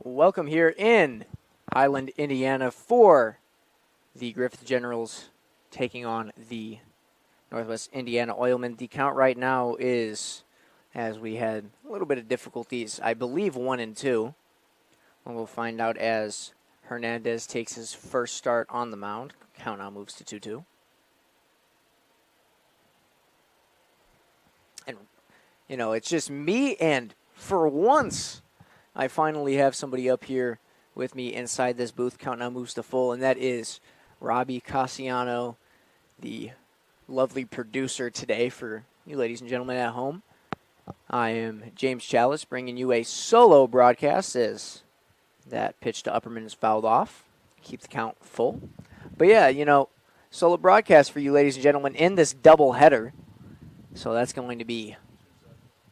Welcome here in Highland, Indiana for the Griffith Generals taking on the Northwest Indiana Oilmen. The count right now is, as we had a little bit of difficulties, I believe 1-2. And we'll find out as Hernandez takes his first start on the mound. Count now moves to 2-2. And, you know, it's just me, and for once, I finally have somebody up here with me inside this booth. Count now moves to full, and that is Robbie Cassiano, the lovely producer today for you ladies and gentlemen at home. I am James Chalice bringing you a solo broadcast as that pitch to Upperman is fouled off. Keep the count full. But yeah, you know, solo broadcast for you ladies and gentlemen in this doubleheader. So that's going to be,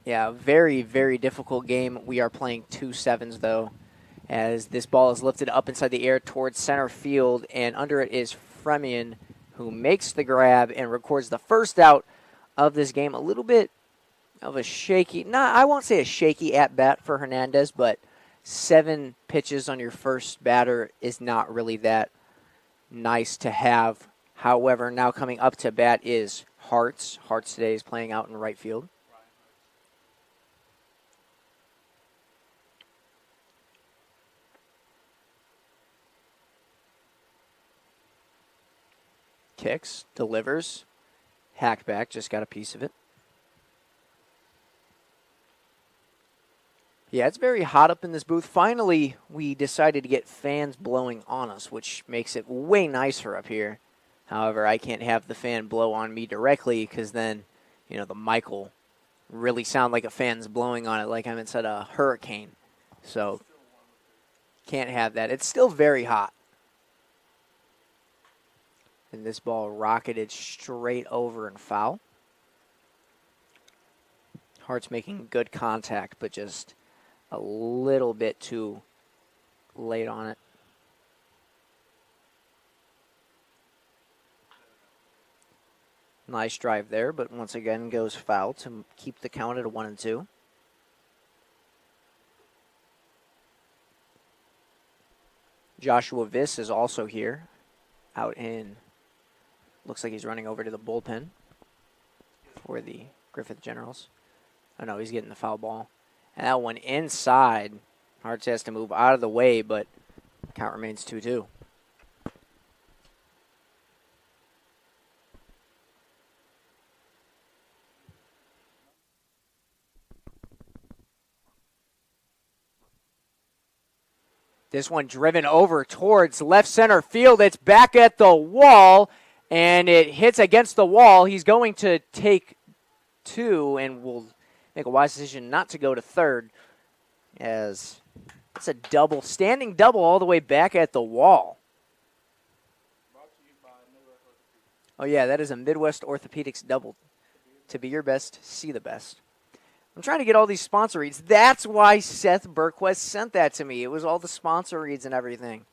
yeah, a very, very difficult game. We are playing 2-7s, though, as this ball is lifted up inside the air towards center field, and under it is Fremian, who makes the grab and records the first out of this game. A little bit of a shaky, I won't say a shaky at-bat for Hernandez, but 7 pitches on your first batter is not really that nice to have. However, now coming up to bat is Hartz. Hartz today is playing out in right field. Kicks, delivers, hackback, just got a piece of it. Yeah, it's very hot up in this booth. Finally, we decided to get fans blowing on us, which makes it way nicer up here. However, I can't have the fan blow on me directly because then, you know, the mic will really sound like a fan's blowing on it like I'm inside a hurricane. So, can't have that. It's still very hot. And this ball rocketed straight over and foul. Hart's making good contact, but just a little bit too late on it. Nice drive there, but once again goes foul to keep the count at a 1-2. Joshua Viss is also here, out in, looks like he's running over to the bullpen for the Griffith Generals. Oh no, he's getting the foul ball. And that one inside. Hartz has to move out of the way, but count remains 2-2. This one driven over towards left center field. It's back at the wall, and it hits against the wall. He's going to take 2 and will make a wise decision not to go to third, as it's a double, standing double all the way back at the wall. Oh, yeah, that is a Midwest Orthopedics double. To be your best, see the best. I'm trying to get all these sponsor reads. That's why Seth Berquist sent that to me. It was all the sponsor reads and everything.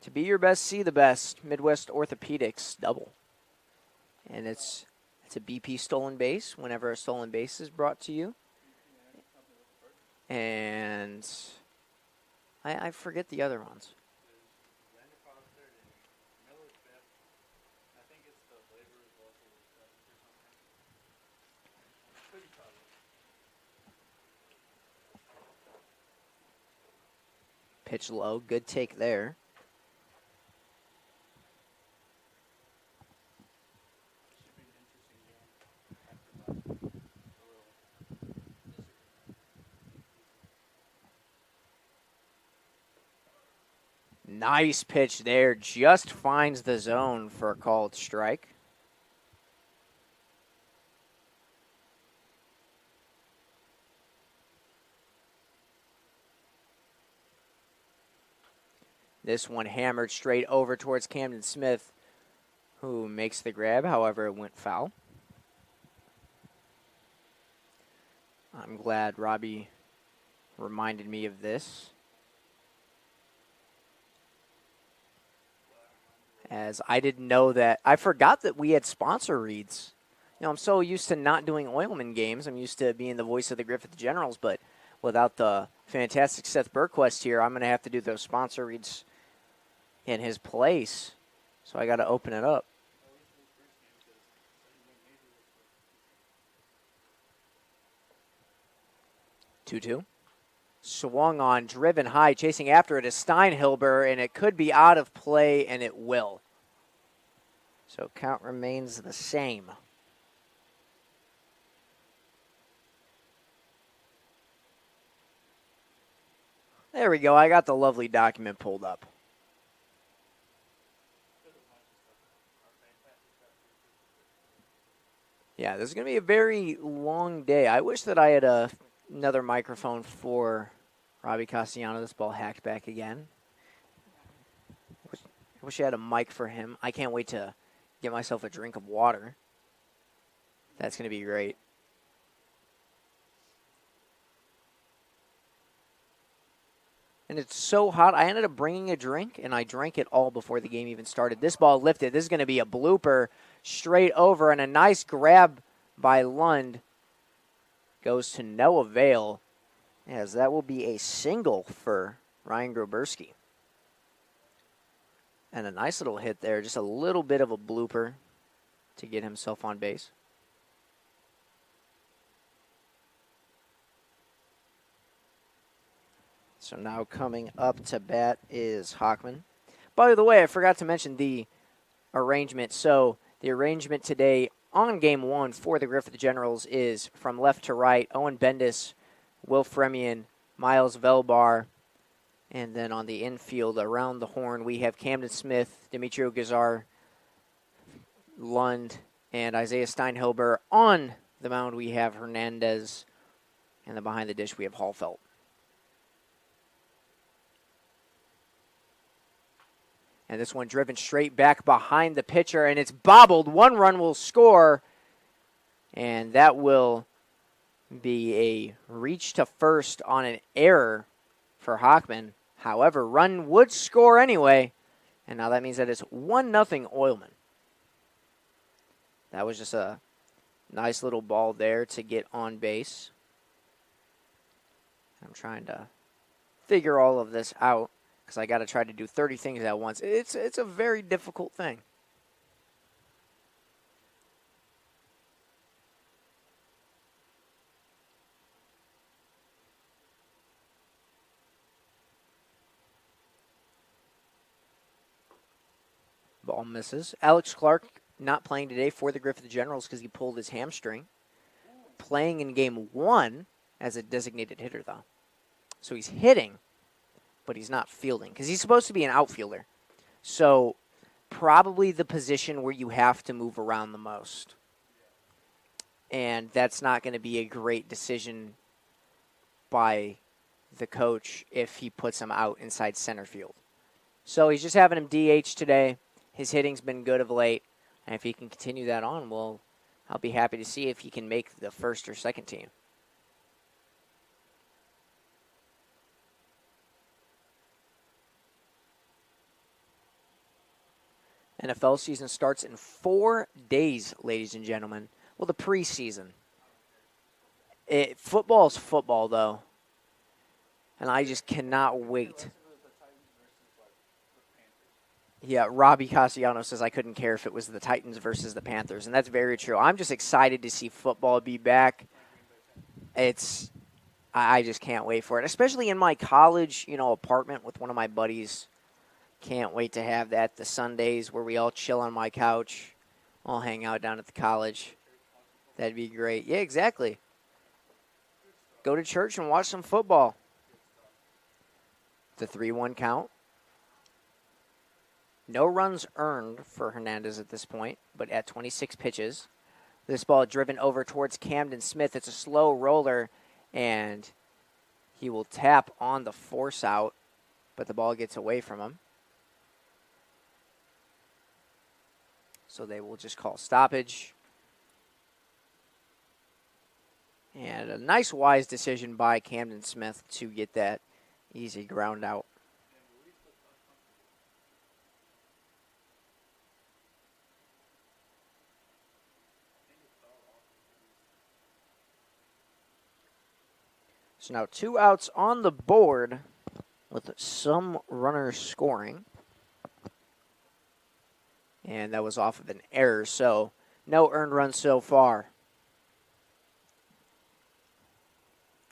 To be your best, see the best. Midwest Orthopedics double. And it's a BP stolen base whenever a stolen base is brought to you. And I forget the other ones. Pitch low, good take there. Nice pitch there, just finds the zone for a called strike. This one hammered straight over towards Camden Smith, who makes the grab. However, it went foul. I'm glad Robbie reminded me of this, as I didn't know that. I forgot that we had sponsor reads. You know, I'm so used to not doing Oilman games. I'm used to being the voice of the Griffith Generals, but without the fantastic Seth Burquest here, I'm going to have to do those sponsor reads in his place. So I got to open it up. Two. Swung on, driven high, chasing after it is Steinhilber, and it could be out of play, and it will. So count remains the same. There we go. I got the lovely document pulled up. Yeah, this is going to be a very long day. I wish that I had another microphone for Robbie Castellano. This ball hacked back again. I wish I had a mic for him. I can't wait to get myself a drink of water. That's going to be great. And it's so hot, I ended up bringing a drink, and I drank it all before the game even started. This ball lifted. This is going to be a blooper straight over, and a nice grab by Lund goes to no avail, as that will be a single for Ryan Groberski. And a nice little hit there, just a little bit of a blooper to get himself on base. So now coming up to bat is Hockman. By the way, I forgot to mention the arrangement. So the arrangement today on Game 1 for the Griffith Generals is from left to right, Owen Bendis, Will Fremian, Miles Velbar, and then on the infield around the horn we have Camden Smith, Demetrio Gazar, Lund, and Isaiah Steinhilber. On the mound we have Hernandez, and then behind the dish we have Hallfeld. And this one driven straight back behind the pitcher, and it's bobbled. 1 run will score, and that will be a reach to first on an error for Hockman. However, run would score anyway, and now that means that it's 1-0 Oilmen. That was just a nice little ball there to get on base. I'm trying to figure all of this out, because I got to try to do 30 things at once. It's a very difficult thing. Ball misses. Alex Clark not playing today for the Griffith Generals because he pulled his hamstring. Playing in Game 1 as a designated hitter, though. So he's hitting, but he's not fielding because he's supposed to be an outfielder. So probably the position where you have to move around the most. And that's not going to be a great decision by the coach if he puts him out inside center field. So he's just having him DH today. His hitting's been good of late. And if he can continue that on, I'll be happy to see if he can make the first or second team. NFL season starts in 4 days, ladies and gentlemen. Well, the preseason. Football's football, though. And I just cannot wait. Yeah, Robbie Castellano says I couldn't care if it was the Titans versus the Panthers, and that's very true. I'm just excited to see football be back. I just can't wait for it, especially in my college, apartment with one of my buddies. Can't wait to have that the Sundays where we all chill on my couch, all hang out down at the college. That'd be great. Yeah, exactly. Go to church and watch some football. The 3-1 count. No runs earned for Hernandez at this point, but at 26 pitches. This ball driven over towards Camden Smith. It's a slow roller, and he will tap on the force out, but the ball gets away from him. So they will just call stoppage. And a nice, wise decision by Camden Smith to get that easy ground out. So now 2 outs on the board with some runners scoring. And that was off of an error, so no earned runs so far.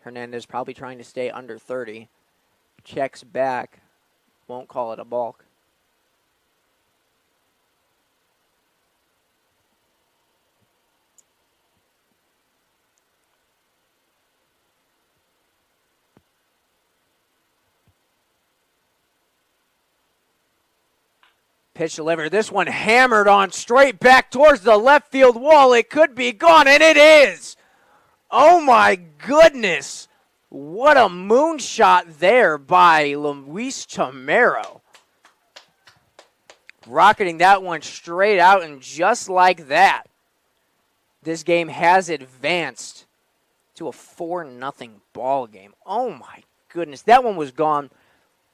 Hernandez probably trying to stay under 30. Checks back. Won't call it a balk. Pitch delivered. This one hammered on straight back towards the left field wall. It could be gone, and it is. Oh, my goodness. What a moonshot there by Luis Chamero. Rocketing that one straight out, and just like that, this game has advanced to a 4-0 ball game. Oh, my goodness. That one was gone.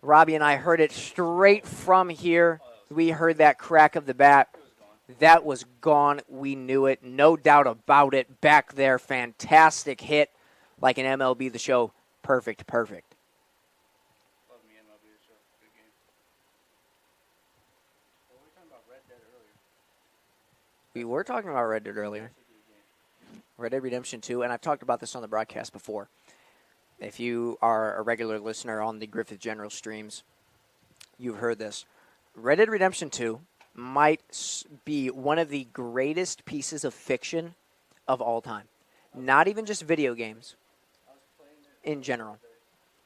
Robbie and I heard it straight from here. We heard that crack of the bat. That was gone. We knew it. No doubt about it. Back there. Fantastic hit. Like an MLB The Show. Perfect. Love me MLB The Show. Good game. Well, we were talking about Red Dead earlier. We were talking about Red Dead earlier. Red Dead Redemption 2. And I've talked about this on the broadcast before. If you are a regular listener on the Griffith General streams, you've heard this. Red Dead Redemption 2 might be one of the greatest pieces of fiction of all time. Not even just video games, in general.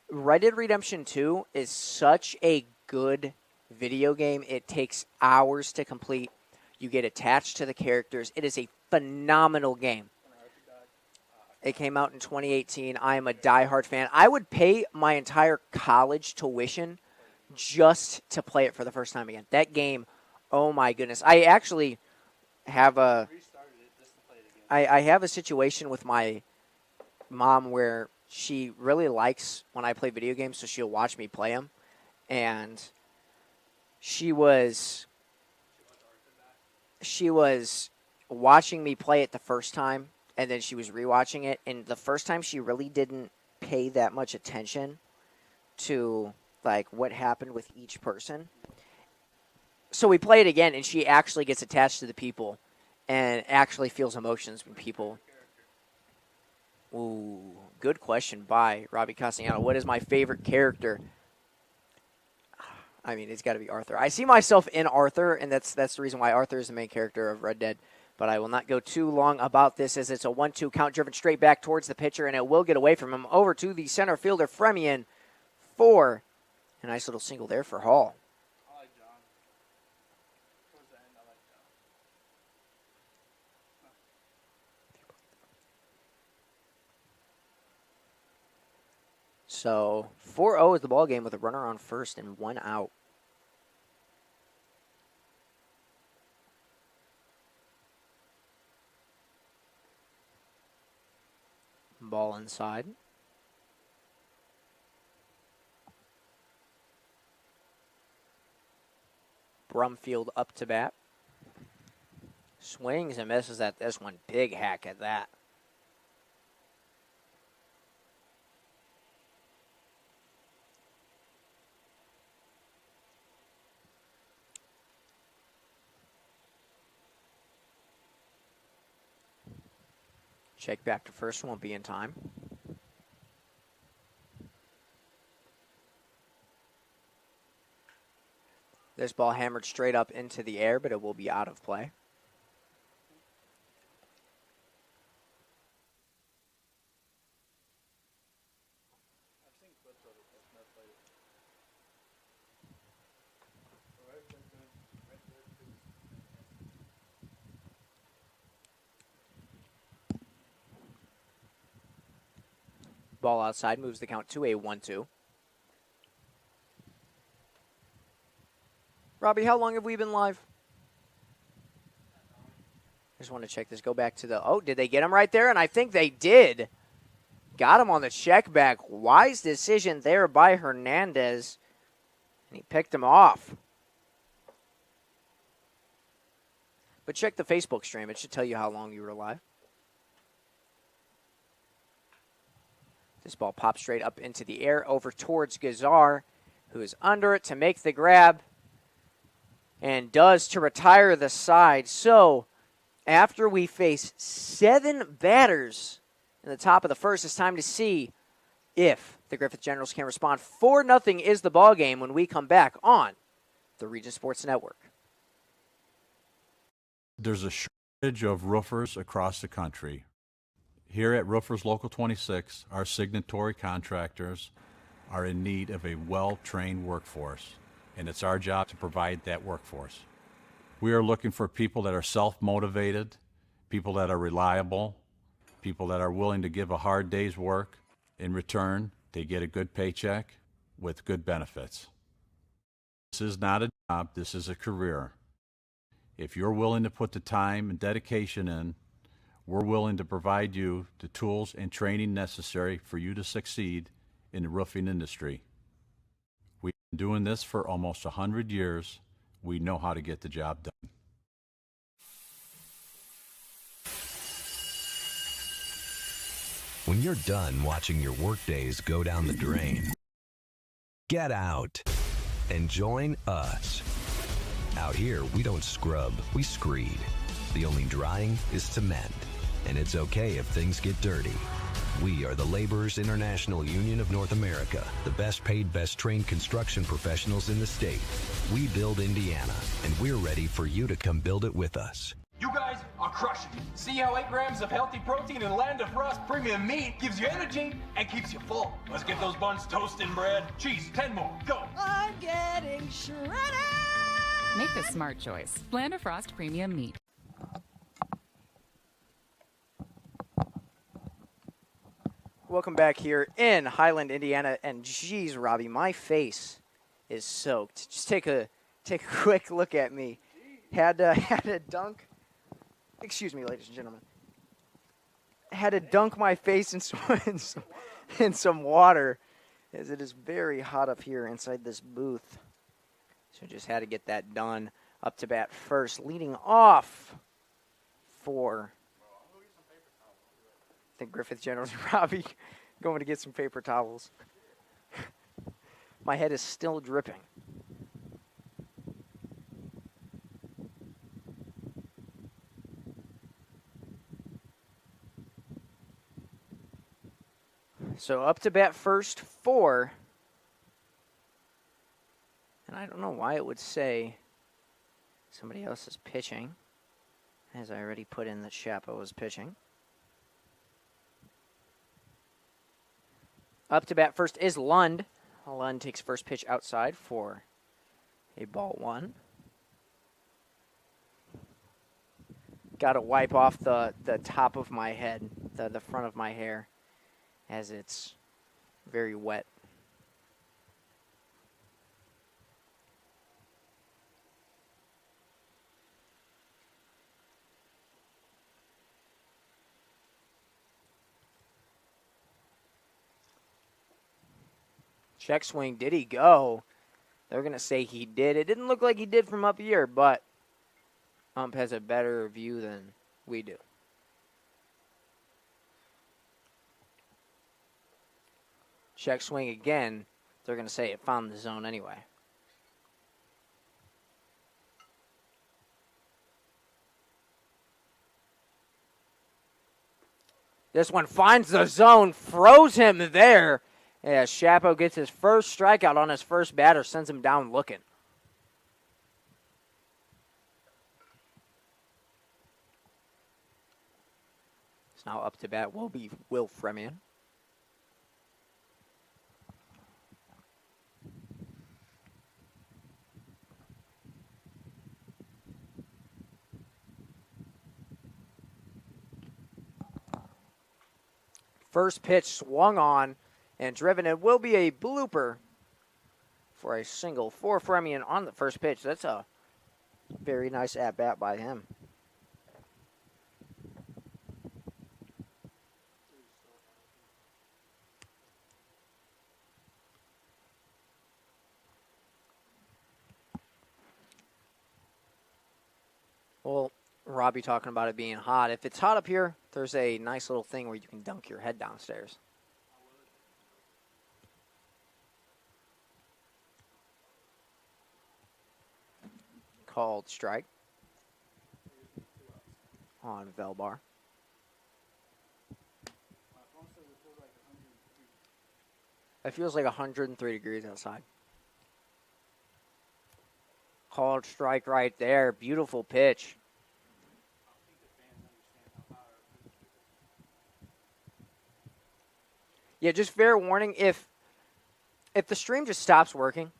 Red Dead Redemption 2 is such a good video game. It takes hours to complete. You get attached to the characters. It is a phenomenal game. It came out in 2018. I am a diehard fan. I would pay my entire college tuition just to play it for the first time again. That game, oh my goodness. I actually have I have a situation with my mom where she really likes when I play video games, so she'll watch me play them. And she was watching me play it the first time, and then she was rewatching it. And the first time she really didn't pay that much attention to like what happened with each person. So we play it again, and she actually gets attached to the people and actually feels emotions when people. Ooh, good question by Robbie Castellano. What is my favorite character? I mean, it's got to be Arthur. I see myself in Arthur, and that's the reason why Arthur is the main character of Red Dead. But I will not go too long about this as it's a 1-2 count driven straight back towards the pitcher, and it will get away from him over to the center fielder, Fremian, for a nice little single there for Hall. I like John. Towards the end, I like John. So 4-0 is the ball game with a runner on first and 1 out. Ball inside. Brumfield up to bat. Swings and misses at this one. Big hack at that. Check back to first, won't be in time. This ball hammered straight up into the air, but it will be out of play. Ball outside moves the count to a 1-2. Robbie, how long have we been live? I just want to check this. Go back to the... Oh, did they get him right there? And I think they did. Got him on the check back. Wise decision there by Hernandez. And he picked him off. But check the Facebook stream. It should tell you how long you were live. This ball pops straight up into the air over towards Gazar, who is under it to make the grab and does to retire the side. So after we face 7 batters in the top of the first, it's time to see if the Griffith Generals can respond. 4-0 is the ball game when we come back on the Region Sports Network. There's a shortage of roofers across the country. Here at Roofers Local 26, our signatory contractors are in need of a well-trained workforce, and it's our job to provide that workforce. We are looking for people that are self-motivated, people that are reliable, people that are willing to give a hard day's work. In return, they get a good paycheck with good benefits. This is not a job, this is a career. If you're willing to put the time and dedication in, we're willing to provide you the tools and training necessary for you to succeed in the roofing industry. We've been doing this for almost 100 years. We know how to get the job done. When you're done watching your workdays go down the drain, get out and join us. Out here, we don't scrub, we screed. The only drying is to mend, and it's okay if things get dirty. We are the Laborers International Union of North America, the best paid, best trained construction professionals in the state. We build Indiana, and we're ready for you to come build it with us. You guys are crushing it. See how 8 grams of healthy protein in Land of Frost premium meat gives you energy and keeps you full. Let's get those buns toasted, bread. Cheese, 10 more, go. I'm getting shredded. Make the smart choice. Land of Frost premium meat. Welcome back here in Highland, Indiana, and geez, Robbie, my face is soaked. Just take a quick look at me. Had to dunk. Excuse me, ladies and gentlemen. Had to dunk my face in some water, as it is very hot up here inside this booth. So just had to get that done. Up to bat first, leading off for the Griffith Generals. Robbie going to get some paper towels. My head is still dripping. So up to bat first for, and I don't know why it would say somebody else is pitching, as I already put in that Chapo was pitching. Up to bat first is Lund. Lund takes first pitch outside for a ball 1. Got to wipe off the top of my head, the front of my hair, as it's very wet. Check swing, did he go? They're going to say he did. It didn't look like he did from up here, but ump has a better view than we do. Check swing again. They're going to say it found the zone anyway. This one finds the zone, froze him there. As Chapo gets his first strikeout on his first batter, sends him down looking. It's now up to bat will be Will Fremian. First pitch swung on and driven. It will be a blooper for a single for Fremian on the first pitch. That's a very nice at-bat by him. Well, Robbie talking about it being hot. If it's hot up here, there's a nice little thing where you can dunk your head downstairs. Called strike on Velbar. It feels like 103 degrees outside. Called strike right there. Beautiful pitch. Yeah, just fair warning, if the stream just stops working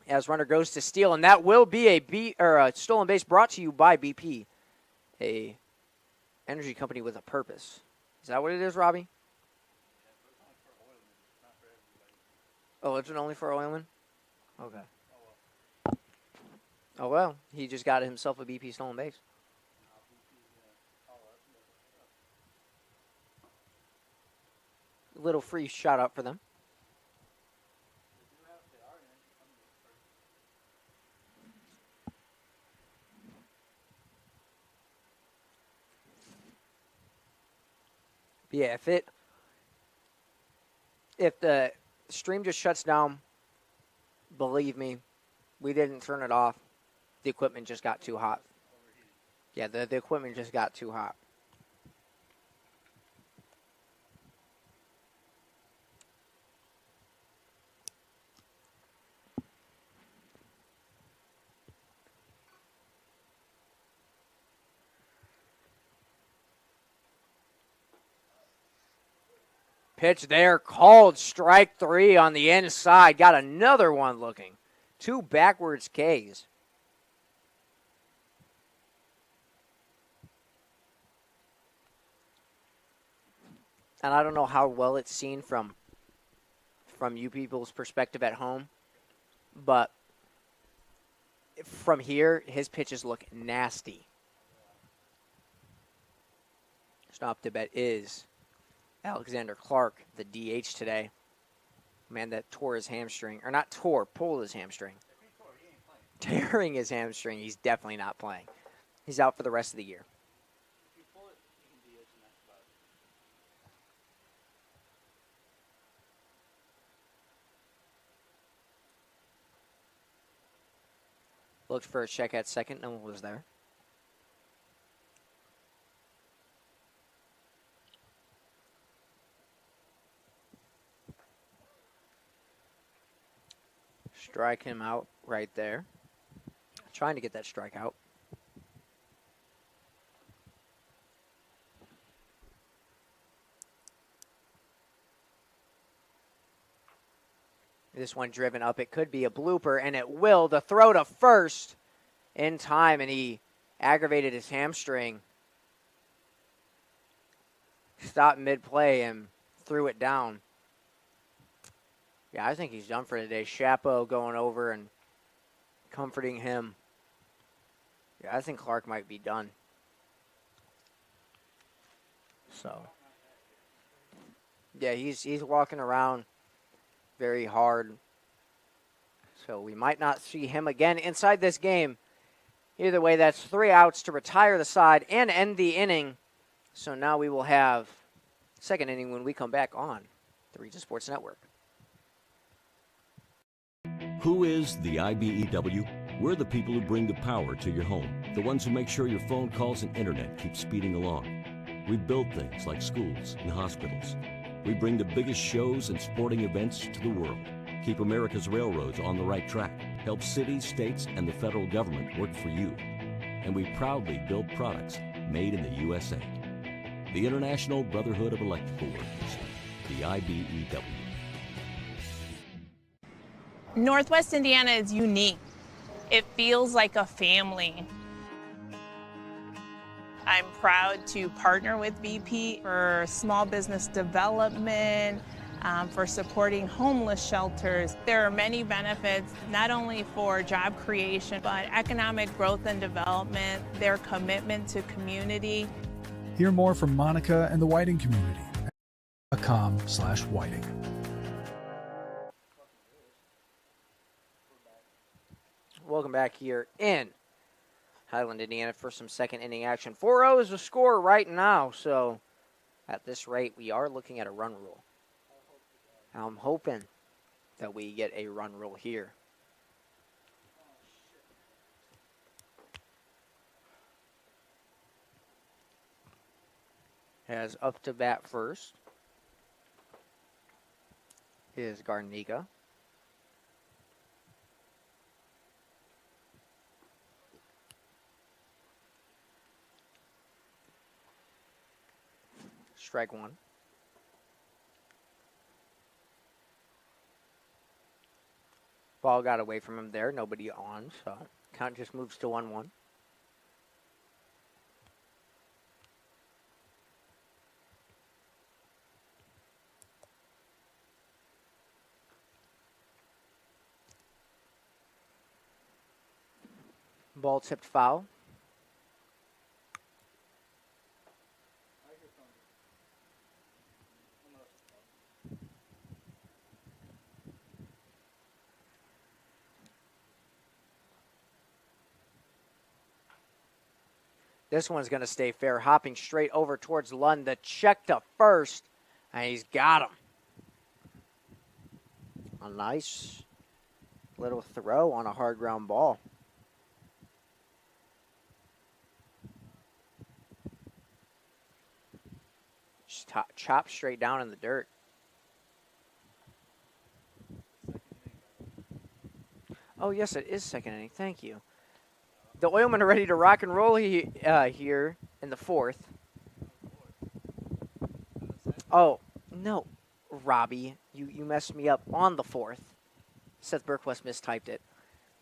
as runner goes to steal, and that will be a stolen base brought to you by BP, a energy company with a purpose. Is that what it is, Robbie? Oh, it's only for Oilmen? Okay. Oh, well, he just got himself a BP stolen base. Little free shout out for them. But yeah, if the stream just shuts down, believe me, we didn't turn it off. The equipment just got too hot. Yeah, the equipment just got too hot. Pitch there, called strike 3 on the inside. Got another one looking. 2 backwards Ks. And I don't know how well it's seen from you people's perspective at home, but from here, his pitches look nasty. Stop to bet is Alexander Clark, the DH today. Man that tore his hamstring. Or not tore, pulled his hamstring. Tearing his hamstring. He's definitely not playing. He's out for the rest of the year. Looked for a check at second. No one was there. Strike him out right there. Trying to get that strike out. This one driven up. It could be a blooper, and it will. The throw to first in time, and he aggravated his hamstring. Stopped mid-play and threw it down. Yeah, I think he's done for today. Chapo going over and comforting him. Yeah, I think Clark might be done. So, yeah, he's walking around very hard. So we might not see him again inside this game. Either way, that's 3 outs to retire the side and end the inning. So now we will have second inning when we come back on the Region Sports Network. Who is the IBEW? We're the people who bring the power to your home, the ones who make sure your phone calls and internet keep speeding along. We build things like schools and hospitals. We bring the biggest shows and sporting events to the world, keep America's railroads on the right track, help cities, states, and the federal government work for you. And we proudly build products made in the USA. The International Brotherhood of Electrical Workers, the IBEW. Northwest Indiana is unique. It feels like a family. I'm proud to partner with BP for small business development, for supporting homeless shelters. There are many benefits, not only for job creation, but economic growth and development, their commitment to community. Hear more from Monica and the Whiting community at .com/Whiting. Welcome back here in Highland, Indiana for some second inning action. 4-0 is the score right now, so at this rate, we are looking at a run rule. I'm hoping that we get a run rule here. As up to bat first is Garnica. Strike one. Ball got away from him there. Nobody on, so count just moves to 1-1. Ball tipped foul. This one's going to stay fair, hopping straight over towards Lund. The check to first, and he's got him. A nice little throw on a hard ground ball. Just chop straight down in the dirt. Oh, yes, it is second inning. Thank you. The Oilmen are ready to rock and roll here in the fourth. Oh, no, Robbie, you messed me up on the fourth. Seth Berquist mistyped it.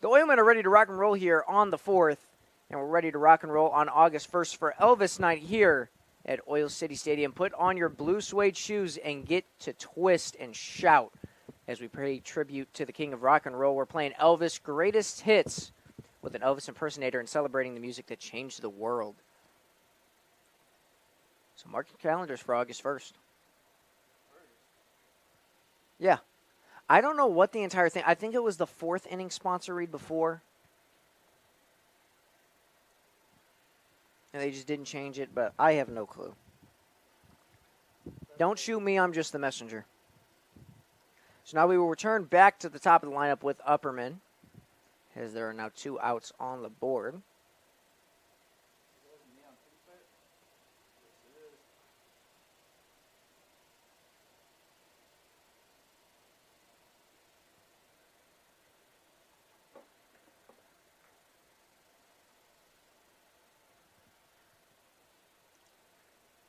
The Oilmen are ready to rock and roll here on the fourth, and we're ready to rock and roll on August 1st for Elvis Night here at Oil City Stadium. Put on your blue suede shoes and get to twist and shout as we pay tribute to the king of rock and roll. We're playing Elvis' greatest hits with an Elvis impersonator and celebrating the music that changed the world. So mark your calendars for August 1st. Yeah. I don't know what the entire thing, I think it was the fourth inning sponsor read before. And they just didn't change it, but I have no clue. Don't shoot me, I'm just the messenger. So now we will return back to the top of the lineup with Upperman, as there are now 2 outs on the board.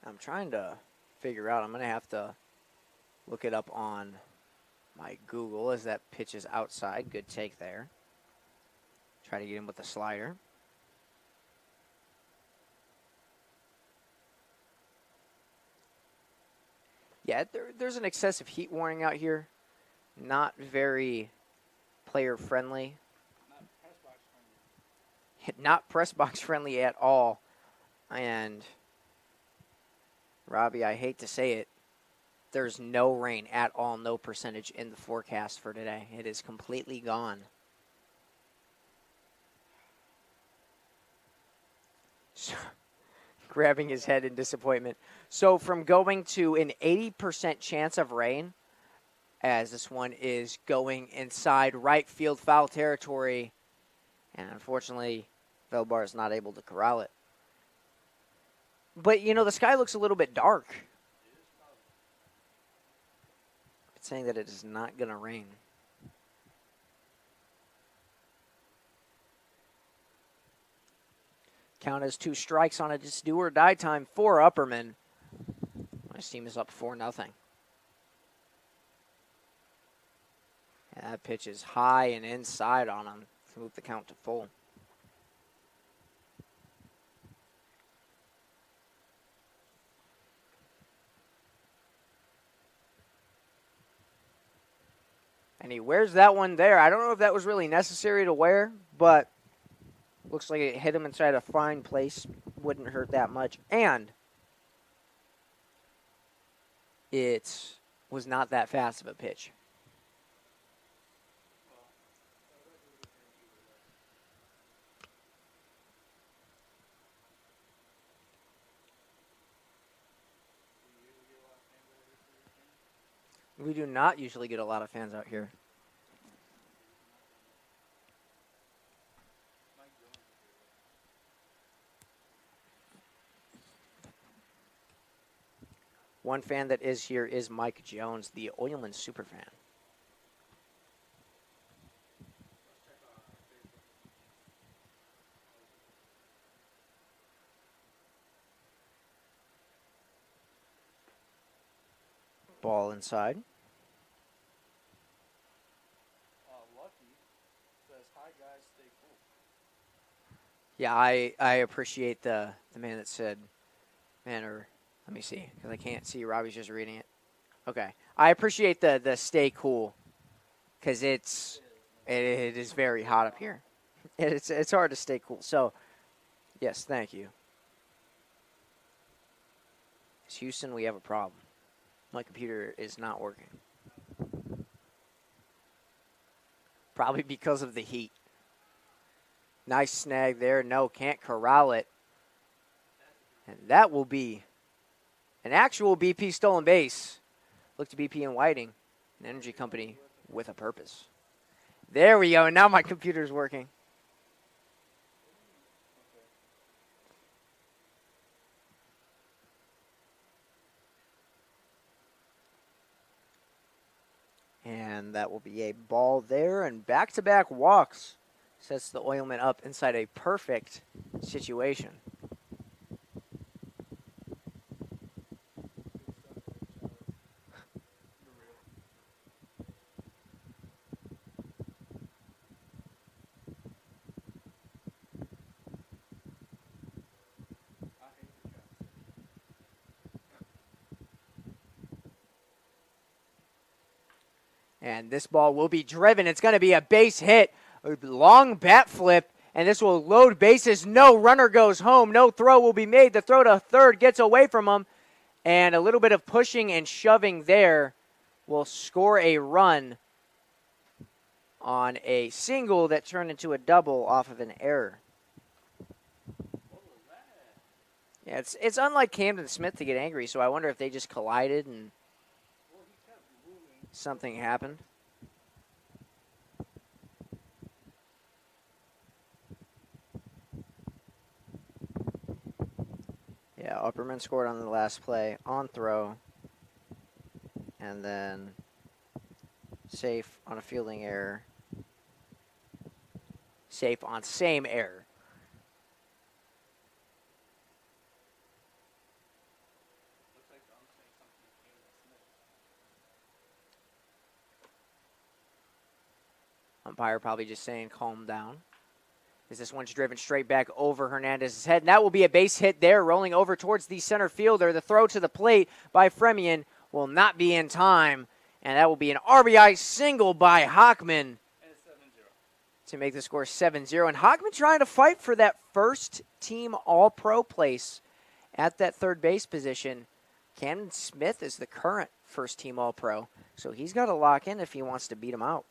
I'm trying to figure out, I'm going to have to look it up on my Google as that pitch is outside. Good take there. Try to get him with the slider. Yeah, there's an excessive heat warning out here. Not very player-friendly. Not press box friendly at all. And, Robbie, I hate to say it, there's no rain at all, no percentage in the forecast for today. It is completely gone. Grabbing his head in disappointment. So from going to an 80% chance of rain, as this one is going inside right field foul territory, and unfortunately, Velbar is not able to corral it. But, you know, the sky looks a little bit dark. It's saying that it is not going to rain. Count as 2 strikes on it. It's do or die time for Upperman. My team is up 4-0. And that pitch is high and inside on him to move the count to full. And he wears that one there. I don't know if that was really necessary to wear, but looks like it hit him inside a fine place. Wouldn't hurt that much. And it was not that fast of a pitch. We do not usually get a lot of fans out here. One fan that is here is Mike Jones, the Oilman superfan. Ball inside. Lucky says, hi guys, stay cool. Yeah, I appreciate the man that said, man, or let me see, because I can't see. Robbie's just reading it. Okay. I appreciate the stay cool, because it is very hot up here. It's hard to stay cool. So, yes, thank you. Houston, we have a problem. My computer is not working. Probably because of the heat. Nice snag there. No, can't corral it. And that will be an actual BP stolen base. Look to BP and Whiting, an energy company with a purpose. There we go. Now my computer's working. And that will be a ball there, and back-to-back walks sets the Oilmen up inside a perfect situation. And this ball will be driven. It's going to be a base hit, a long bat flip, and this will load bases. No runner goes home. No throw will be made. The throw to third gets away from him, and a little bit of pushing and shoving there will score a run on a single that turned into a double off of an error. Yeah, it's unlike Camden Smith to get angry, so I wonder if they just collided and something happened. Yeah, Upperman scored on the last play on throw. And then safe on a fielding error. Safe on same error. Umpire probably just saying, calm down. As this one's driven straight back over Hernandez's head. And that will be a base hit there, rolling over towards the center fielder. The throw to the plate by Fremian will not be in time. And that will be an RBI single by Hockman to make the score 7-0. And Hockman trying to fight for that first team All-Pro place at that third base position. Camden Smith is the current first team All-Pro. So he's got to lock in if he wants to beat him out.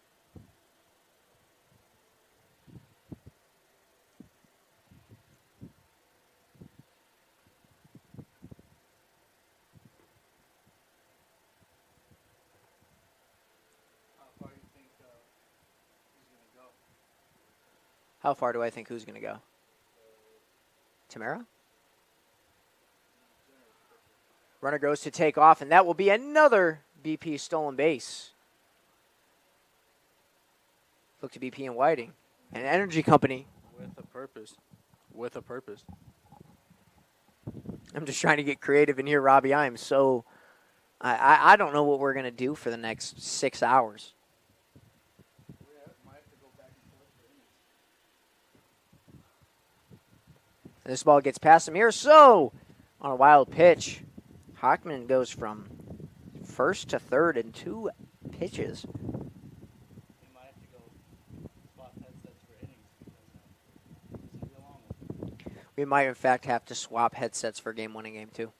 How far do I think who's going to go? Tamara? Runner goes to take off, and that will be another BP stolen base. Look to BP and Whiting, an energy company. With a purpose. With a purpose. I'm just trying to get creative in here, Robbie. I am so... I don't know what we're going to do for the next 6 hours. This ball gets past him here. So, on a wild pitch, Hockman goes from first to third in 2 pitches. We might, in fact, have to swap headsets for Game 1 and Game 2.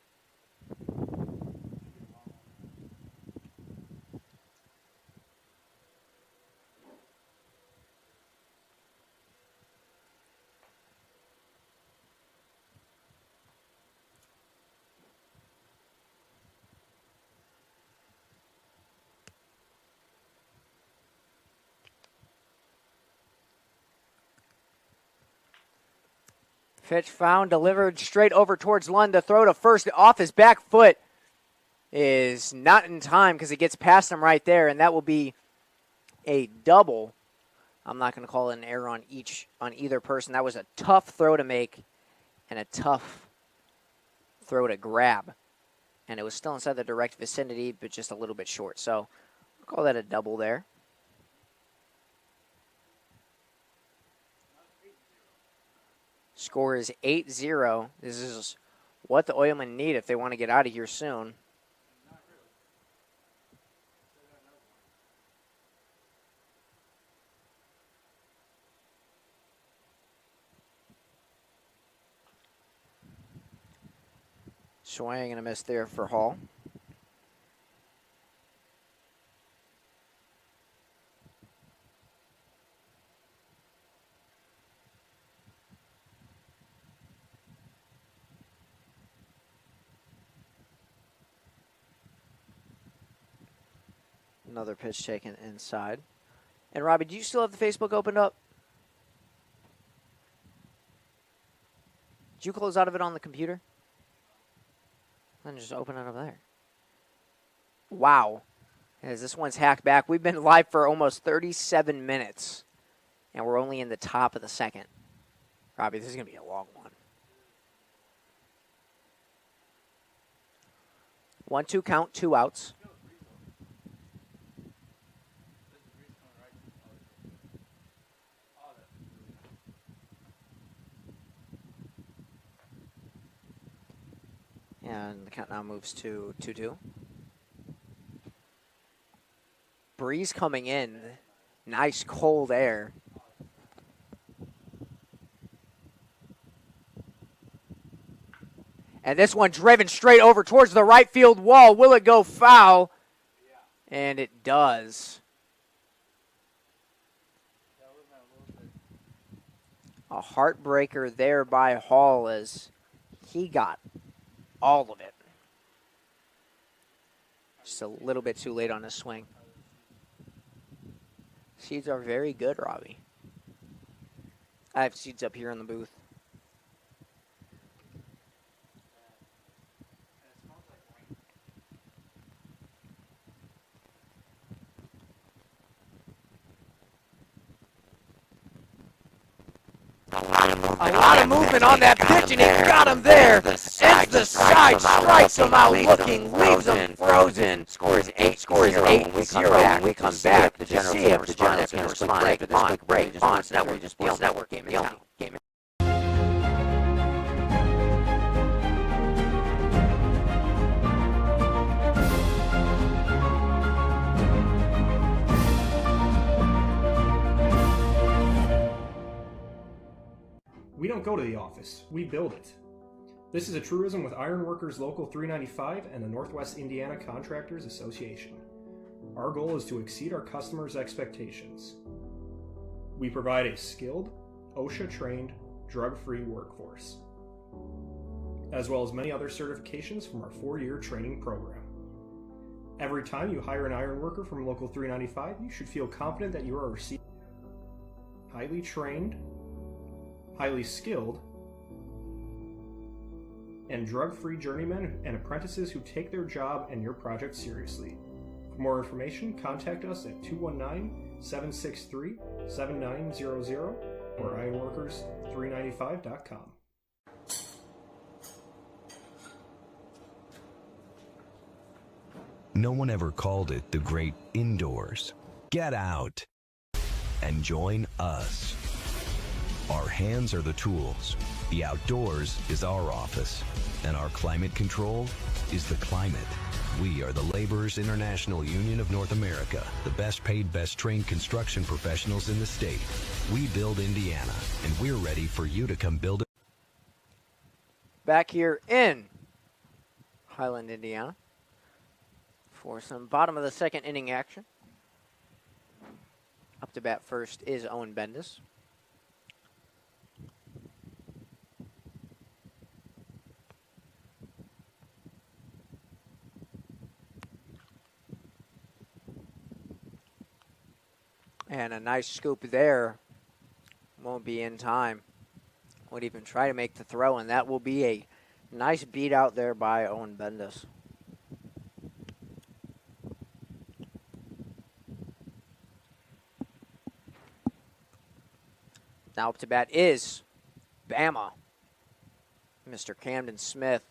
Pitch found, delivered straight over towards Lund. The throw to first off his back foot is not in time because it gets past him right there, and that will be a double. I'm not going to call it an error on either person. That was a tough throw to make and a tough throw to grab. And it was still inside the direct vicinity, but just a little bit short. So I'll call that a double there. Score is 8-0. This is what the Oilmen need if they want to get out of here soon. Swing and a miss there for Hall. Another pitch taken inside. And Robbie, do you still have the Facebook opened up? Did you close out of it on the computer? Then just open it up there. Wow. As this one's hacked back. We've been live for almost 37 minutes. And we're only in the top of the second. Robbie, this is going to be a long one. 1-2 count, 2 outs. And the count now moves to 2-2. Breeze coming in. Nice cold air. And this one driven straight over towards the right field wall. Will it go foul? And it does. A heartbreaker there by Hall as he got all of it. Just a little bit too late on his swing. Seeds are very good, Robbie. I have seeds up here in the booth. A lot of movement on that pitch, and it got him there. It's the side, strikes him out looking, leaves him frozen. Scores 8-0. When we come back to see if the General's going to respond after this quick break. Bonds Network game is out. We don't go to the office, we build it. This is a truism with Ironworkers Local 395 and the Northwest Indiana Contractors Association. Our goal is to exceed our customers' expectations. We provide a skilled, OSHA-trained, drug-free workforce, as well as many other certifications from our 4-year training program. Every time you hire an ironworker from Local 395, you should feel confident that you are receiving highly trained, highly skilled, and drug-free journeymen and apprentices who take their job and your project seriously. For more information, contact us at 219-763-7900 or ironworkers395.com. No one ever called it the great indoors. Get out and join us. Our hands are the tools. The outdoors is our office. And our climate control is the climate. We are the Laborers International Union of North America, the best paid, best trained construction professionals in the state. We build Indiana, and we're ready for you to come build it. Back here in Highland, Indiana, for some bottom of the second inning action. Up to bat first is Owen Bendis. And a nice scoop there. Won't be in time. Would even try to make the throw, and that will be a nice beat out there by Owen Bendis. Now up to bat is Bama. Mr. Camden Smith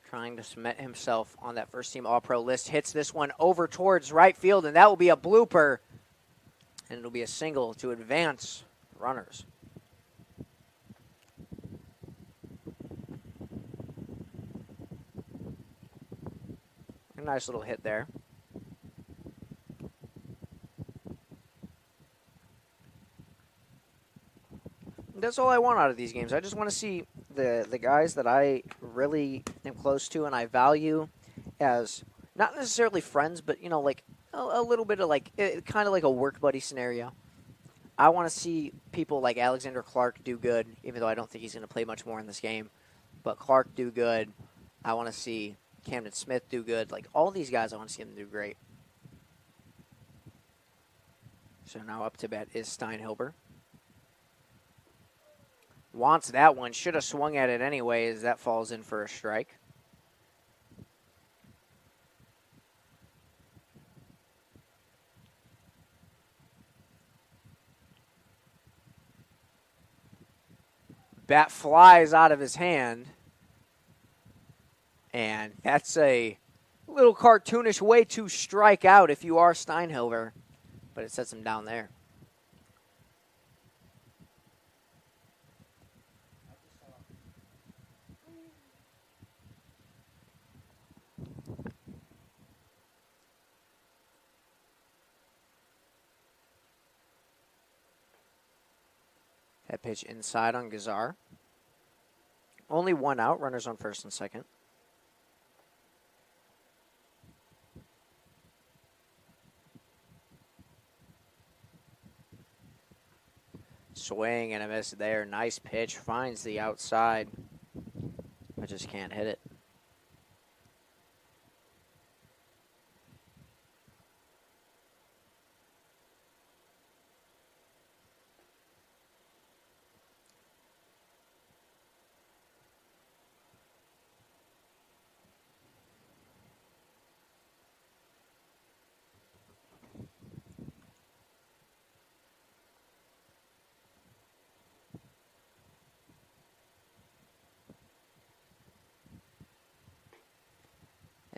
trying to cement himself on that first-team All-Pro list. Hits this one over towards right field, and that will be a blooper. And it'll be a single to advance runners. A nice little hit there. That's all I want out of these games. I just want to see the guys that I really am close to and I value as not necessarily friends, but, you know, like a little bit of like kind of like a work buddy scenario. I want to see people like Alexander Clark do good, even though I don't think he's going to play much more in this game. But Clark do good. I want to see Camden Smith do good. Like all these guys, I want to see them do great. So now up to bat is Steinhilber. Wants that one. Should have swung at it anyway as that falls in for a strike. Bat flies out of his hand. And that's a little cartoonish way to strike out if you are Steinhilber. But it sets him down there. That pitch inside on Gazar. Only one out, runners on first and second. Swing and a miss there. Nice pitch. Finds the outside, but just can't hit it.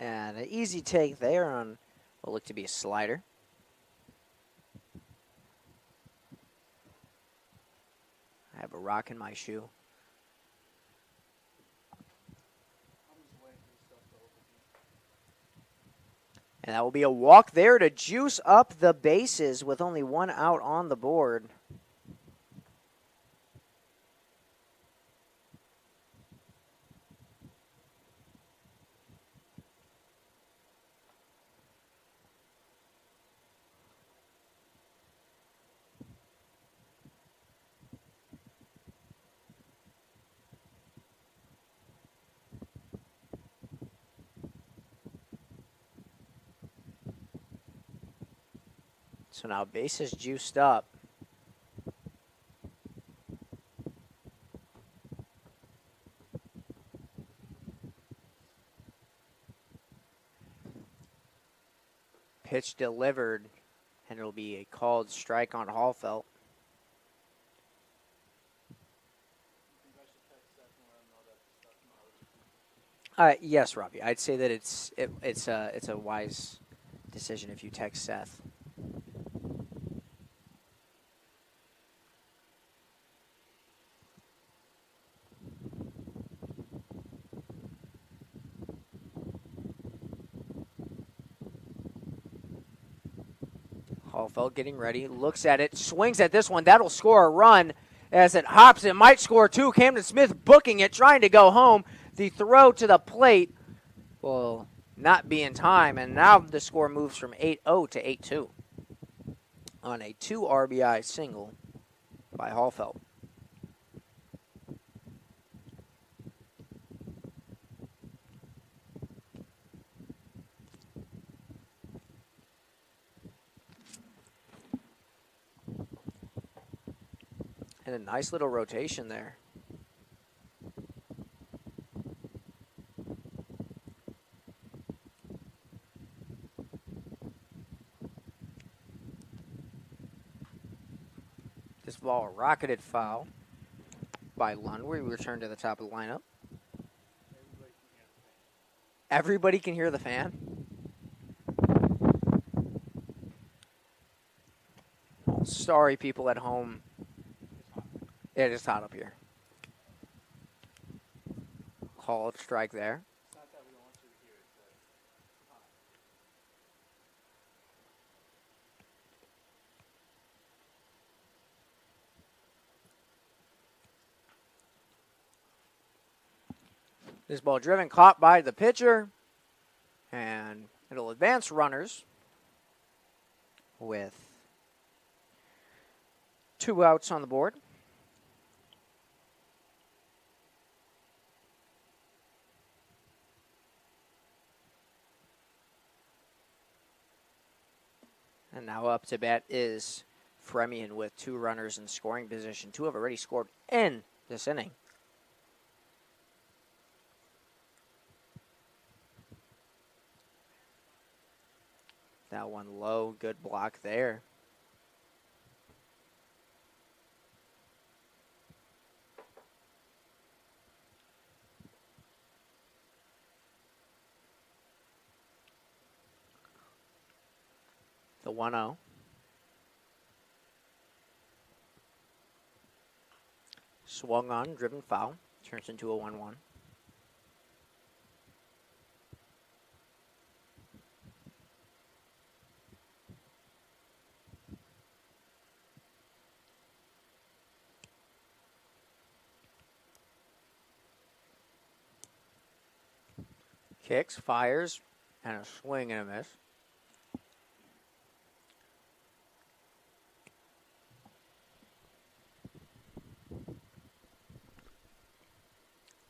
And an easy take there on what looked to be a slider. I have a rock in my shoe. And that will be a walk there to juice up the bases with only one out on the board. So now bases juiced up. Pitch delivered, and it'll be a called strike on Hallfelt. Yes, Robbie. I'd say that it's a wise decision if you text Seth. Hallfeld getting ready, looks at it, swings at this one. That'll score a run as it hops. It might score two. Camden Smith booking it, trying to go home. The throw to the plate will not be in time, and now the score moves from 8-0 to 8-2 on a 2 RBI single by Hallfeld. And a nice little rotation there. This ball rocketed foul by Lund. We return to the top of the lineup. Everybody can hear the fan? Oh, sorry, people at home. It is hot up here. Called strike there. This ball driven, caught by the pitcher, and it'll advance runners with 2 outs on the board. And now up to bat is Fremian with 2 runners in scoring position. 2 have already scored in this inning. That one low, good block there. The 1-0. Swung on, driven foul. Turns into a 1-1. Kicks, fires, and a swing and a miss.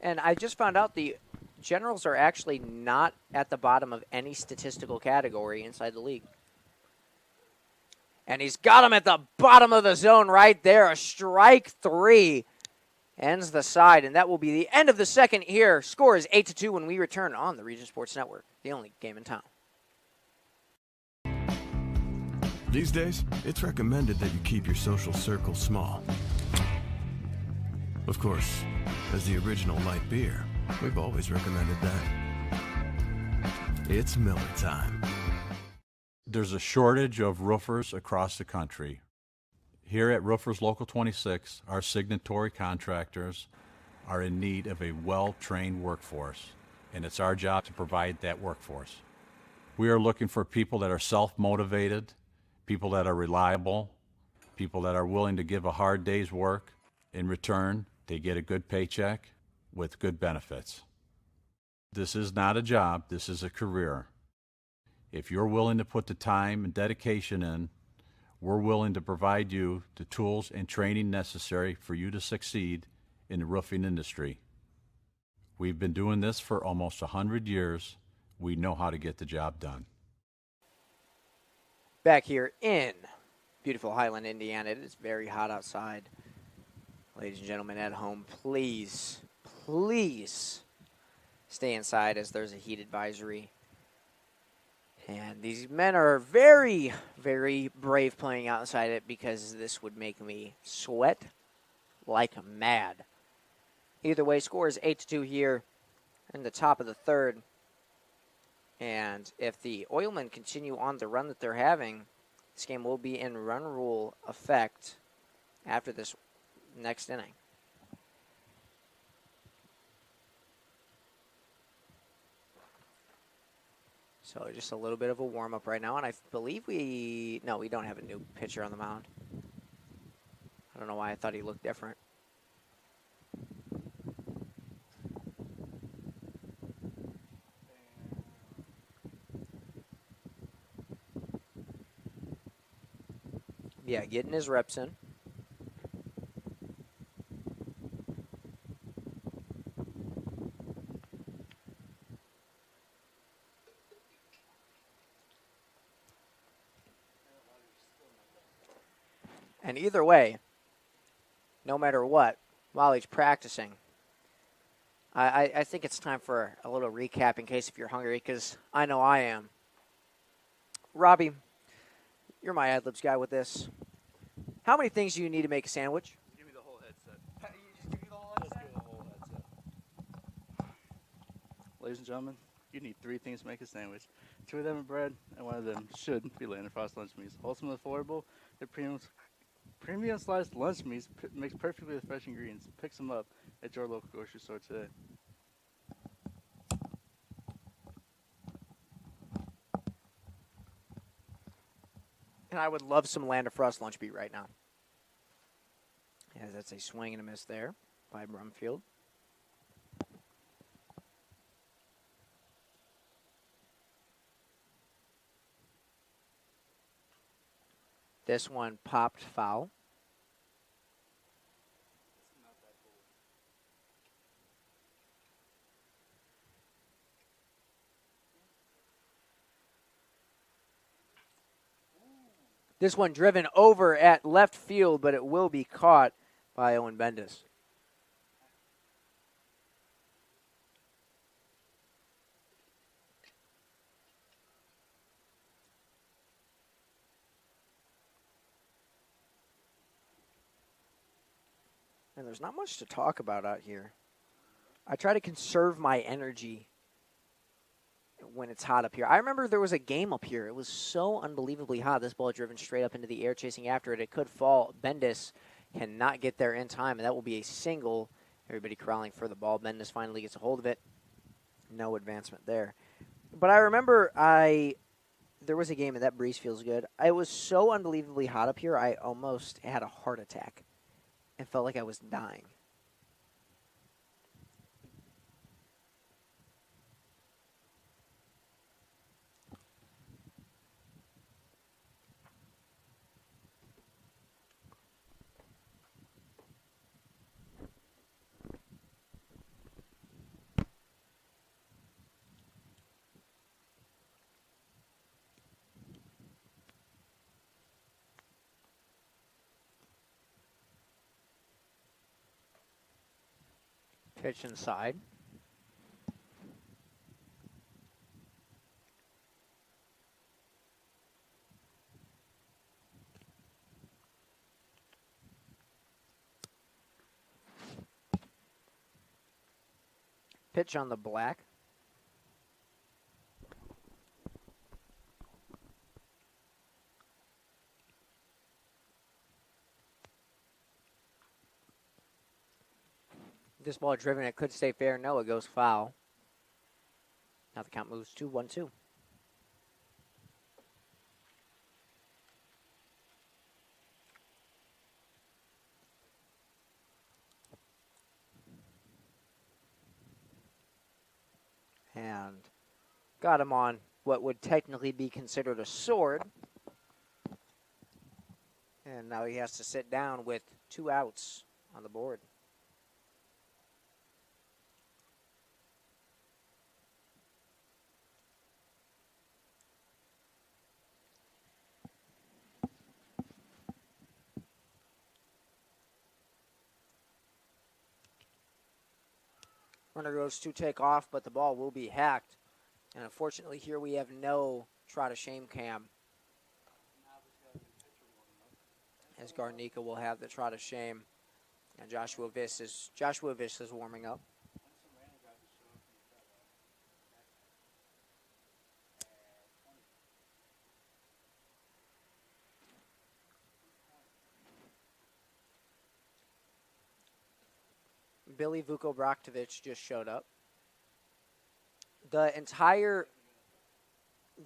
And I just found out the Generals are actually not at the bottom of any statistical category inside the league. And he's got him at the bottom of the zone right there. A strike 3 ends the side, and that will be the end of the second here. Score is 8-2 when we return on the Region Sports Network, the only game in town. These days, it's recommended that you keep your social circle small. Of course, as the original light beer, we've always recommended that. It's Miller time. There's a shortage of roofers across the country. Here at Roofers Local 26, our signatory contractors are in need of a well-trained workforce, and it's our job to provide that workforce. We are looking for people that are self-motivated, people that are reliable, people that are willing to give a hard day's work. In return, they get a good paycheck with good benefits. This is not a job, this is a career. If you're willing to put the time and dedication in, we're willing to provide you the tools and training necessary for you to succeed in the roofing industry. We've been doing this for almost 100 years. We know how to get the job done. Back here in beautiful Highland, Indiana, it is very hot outside. Ladies and gentlemen at home, please, please stay inside as there's a heat advisory. And these men are very, very brave playing outside it because this would make me sweat like mad. Either way, score is 8-2 here in the top of the third. And if the Oilmen continue on the run that they're having, this game will be in run rule effect after this next inning. So just a little bit of a warm-up right now, and I believe we don't have a new pitcher on the mound. I don't know why I thought he looked different. Yeah, getting his reps in. And either way, no matter what, while he's practicing, I think it's time for a little recap in case if you're hungry, because I know I am. Robbie, you're my ad-libs guy with this. How many things do you need to make a sandwich? Give me the whole headset. You just give me the whole headset? Just give me the whole headset. Ladies and gentlemen, you need 3 things to make a sandwich. 2 of them are bread, and 1 of them should be Land & Frost lunch meats. Ultimately affordable, they're premium sliced lunch meats mixed perfectly with fresh ingredients. Pick some up at your local grocery store today. And I would love some Land of Frost lunch beat right now. As that's a swing and a miss there by Brumfield. This one popped foul. This one driven over at left field, but it will be caught by Owen Bendis. And there's not much to talk about out here. I try to conserve my energy when it's hot up here. I remember there was a game up here. It was so unbelievably hot. This ball driven straight up into the air, chasing after it. It could fall. Bendis cannot get there in time, and that will be a single. Everybody corralling for the ball. Bendis finally gets a hold of it. No advancement there. But I remember there was a game, and that breeze feels good. It was so unbelievably hot up here, I almost had a heart attack. It felt like I was dying. Pitch inside. Pitch on the black. This ball driven, it could stay fair. No, it goes foul. Now the count moves to 1-2. And got him on what would technically be considered a sword. And now he has to sit down with 2 outs on the board. Runner goes to take off, but the ball will be hacked. And unfortunately here we have no trot of shame cam. As Garnica will have the trot of shame. And Joshua Viss is warming up. Billy Vuko-Braktovich just showed up. The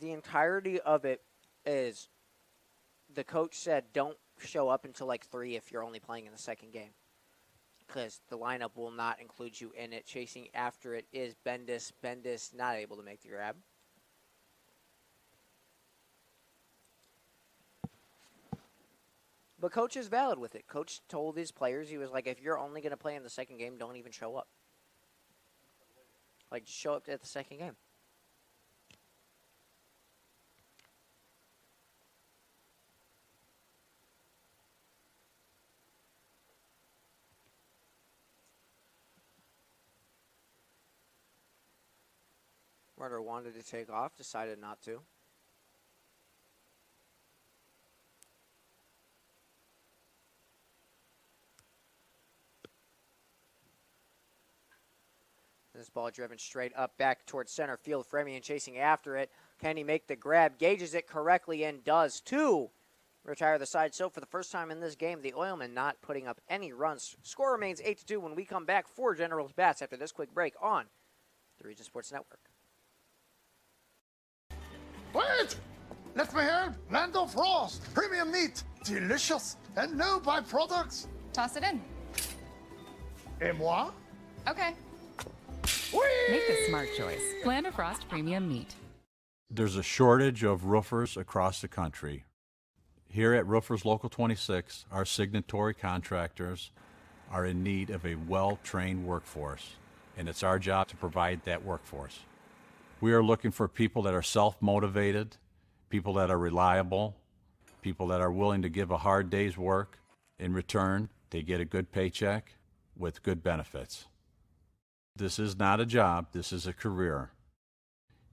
entirety of it is the coach said don't show up until like 3 if you're only playing in the second game. Because the lineup will not include you in it. Chasing after it is Bendis. Bendis not able to make the grab. But Coach is valid with it. Coach told his players, he was like, if you're only going to play in the second game, don't even show up. Like, just show up at the second game. Runner wanted to take off, decided not to. this ball driven straight up back towards center field. Fremian chasing after it. Can he make the grab? Gauges it correctly and does to retire the side. So for the first time in this game, the Oilmen not putting up any runs. Score remains 8-2 when we come back for Generals Bats after this quick break on the Region Sports Network. Wait! Let me help! Land of Frost! Premium meat! Delicious! And no byproducts! Toss it in. Et moi? Okay. Whee! Make the smart choice. Land of Frost Premium Meat. There's a shortage of roofers across the country. Here at Roofers Local 26, our signatory contractors are in need of a well-trained workforce, and it's our job to provide that workforce. We are looking for people that are self-motivated, people that are reliable, people that are willing to give a hard day's work. In return, they get a good paycheck with good benefits. This is not a job, this is a career.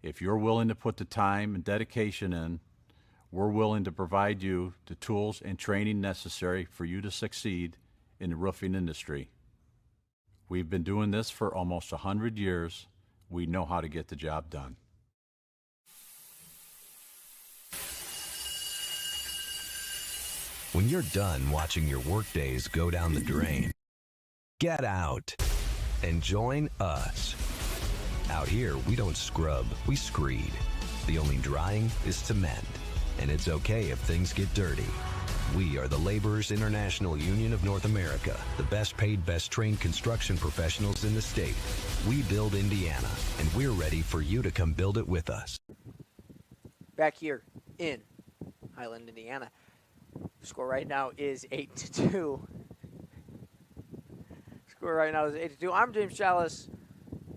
If you're willing to put the time and dedication in, we're willing to provide you the tools and training necessary for you to succeed in the roofing industry. We've been doing this for almost 100 years. We know how to get the job done. When you're done watching your workdays go down the drain, get out and join us. Out here, we don't scrub, we screed. The only drying is to mend. And it's okay if things get dirty. We are the Laborers International Union of North America, the best paid, best trained construction professionals in the state. We build Indiana, and we're ready for you to come build it with us. Back here in Highland, Indiana. The score right now is 8-2. Score right now is 8-2. I'm James Chalice.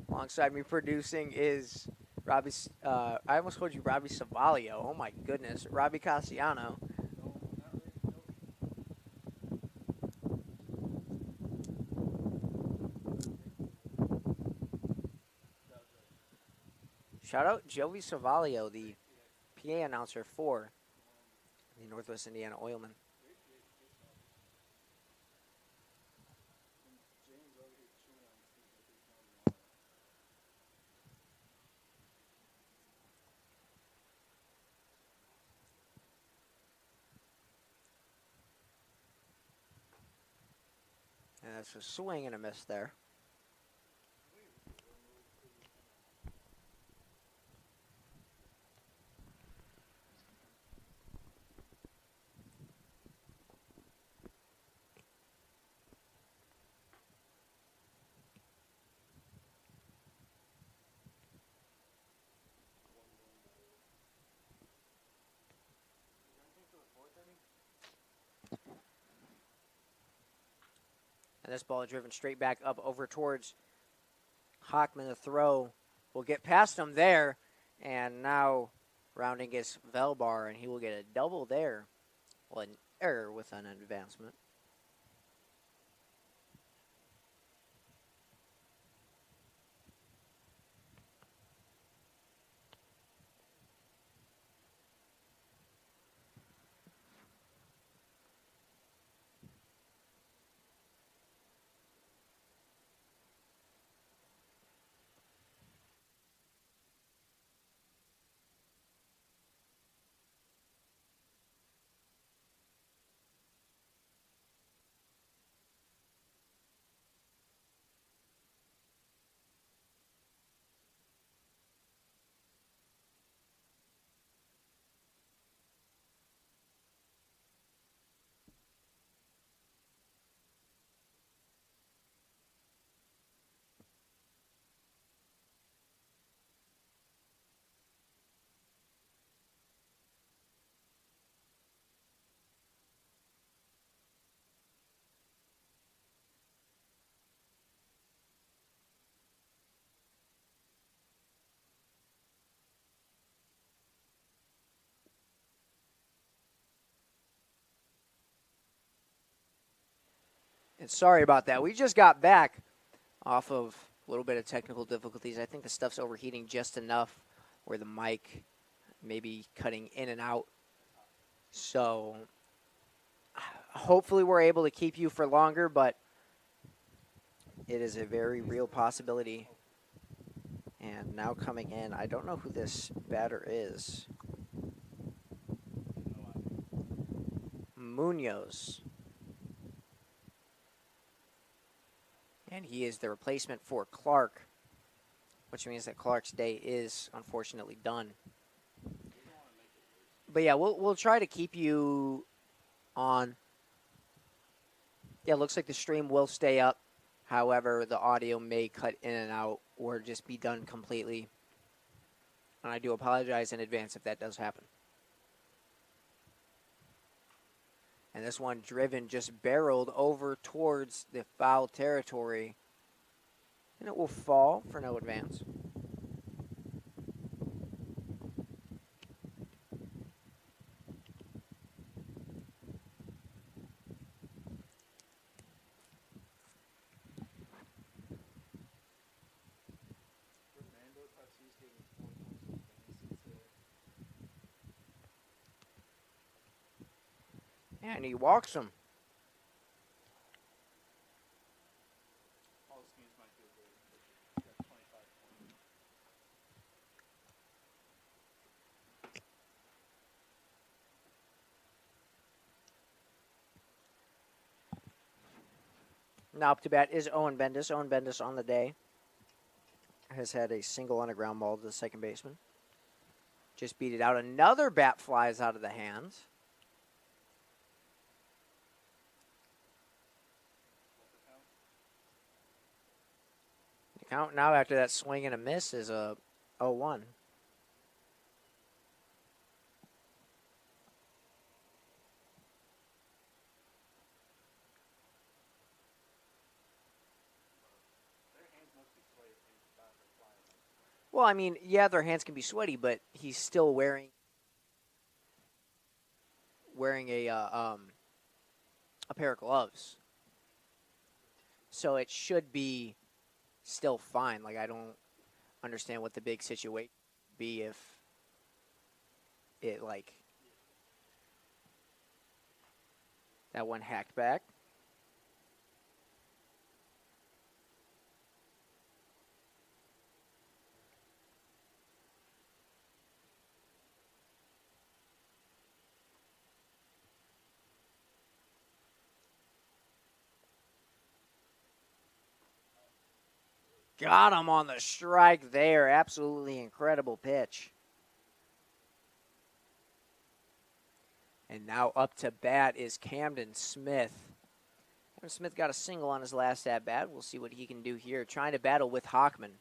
Alongside me producing is Robbie, I almost called you Robbie Savalio. Oh my goodness. Robbie Cassiano. Shout out Joey Savalio, the PA announcer for the Northwest Indiana Oilmen. And that's a swing and a miss there. And this ball driven straight back up over towards Hockman. The throw will get past him there. And now rounding is Velbar, and he will get a double there. Well, an error with an advancement. And sorry about that. We just got back off of a little bit of technical difficulties. I think the stuff's overheating just enough where the mic may be cutting in and out. So hopefully we're able to keep you for longer, but it is a very real possibility And now coming in, I don't know who this batter is. Munoz. And he is the replacement for Clark, which means that Clark's day is unfortunately done. But yeah, we'll try to keep you on. Yeah, it looks like the stream will stay up. However, the audio may cut in and out or just be done completely. And I do apologize in advance if that does happen. And this one driven just barreled over towards the foul territory. And it will fall for no advance. And he walks him. Now up to bat is Owen Bendis. Owen Bendis on the day has had a single on a ground ball to the second baseman. Just beat it out. Another bat flies out of the hands. The count now after that swing and a miss is a 0-1. Well, I mean, yeah, their hands can be sweaty, but he's still wearing a pair of gloves. So it should be still fine. Like, I don't understand what the big situation would be if it, like, that one hacked back. Got him on the strike there. Absolutely incredible pitch. And now up to bat is Camden Smith. Camden Smith got a single on his last at-bat. We'll see what he can do here. Trying to battle with Hockman.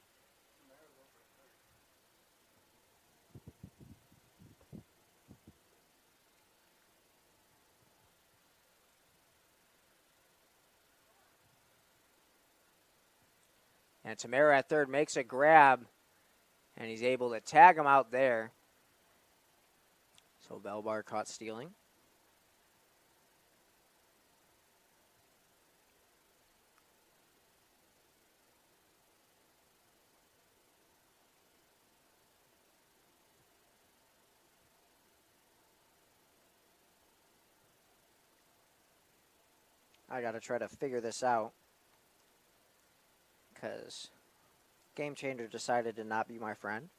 And Tamara at third makes a grab, and he's able to tag him out there. So Belbar caught stealing. I got to try to figure this out, because Game Changer decided to not be my friend.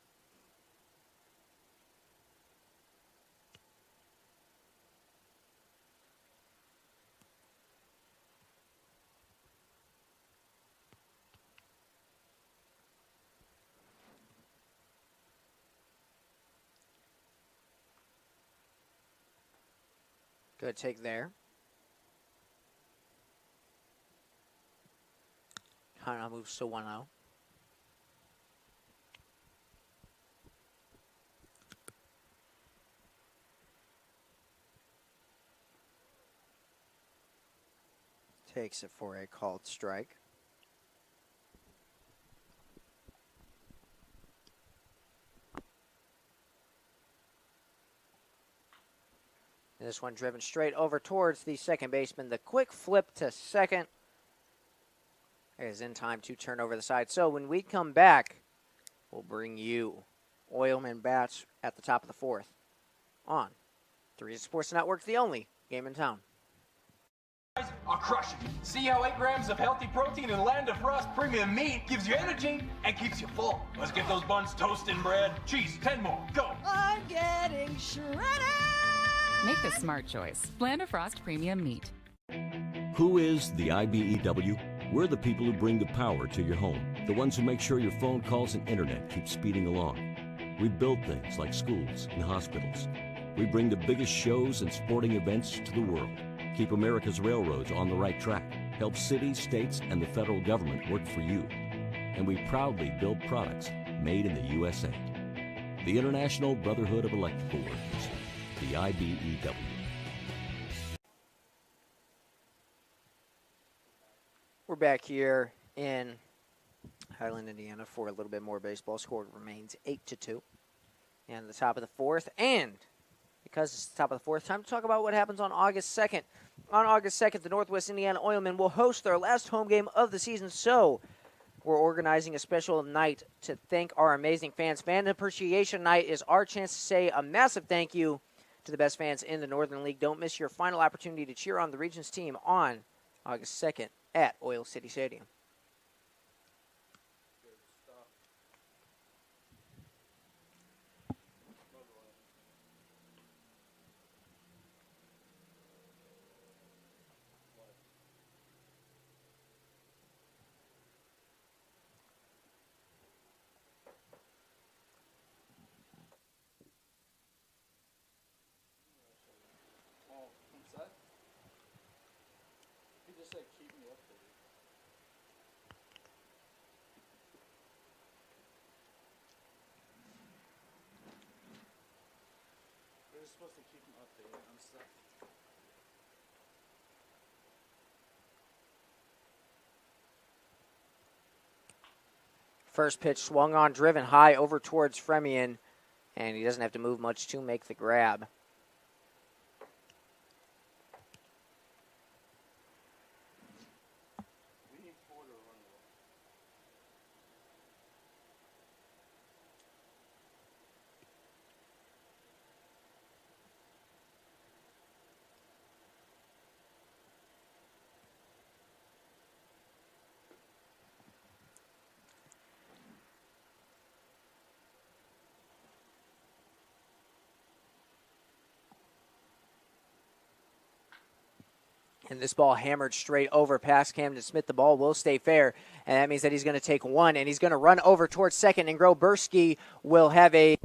Good take there. Hana moves to 1-0. Takes it for a called strike. And this one driven straight over towards the second baseman. The quick flip to second is in time to turn over the side. So when we come back, we'll bring you Oilmen bats at the top of the fourth on 3 Sports Network, the only game in town. I'll crush it. See how 8 grams of healthy protein and Land of Frost premium meat gives you energy and keeps you full. Let's get those buns toasting, bread. Cheese, 10 more. Go. I'm getting shredded. Make the smart choice. Land of Frost Premium Meat. Who is the IBEW? We're the people who bring the power to your home, the ones who make sure your phone calls and internet keep speeding along. We build things like schools and hospitals. We bring the biggest shows and sporting events to the world, keep America's railroads on the right track, help cities, states, and the federal government work for you. And we proudly build products made in the USA. The International Brotherhood of Electrical Workers, the IBEW. We're back here in Highland, Indiana for a little bit more baseball. Score remains 8-2. And the top of the fourth. And because it's the top of the fourth, time to talk about what happens on August 2nd. On August 2nd, the Northwest Indiana Oilmen will host their last home game of the season. So we're organizing a special night to thank our amazing fans. Fan Appreciation Night is our chance to say a massive thank you to the best fans in the Northern League. Don't miss your final opportunity to cheer on the region's team on August 2nd at Oil City Stadium. Supposed to keep him updated on stuff. First pitch swung on, driven high over towards Fremian, and he doesn't have to move much to make the grab. And this ball hammered straight over past Camden Smith. The ball will stay fair, and that means that he's going to take one, and he's going to run over towards second, and Groberski will have a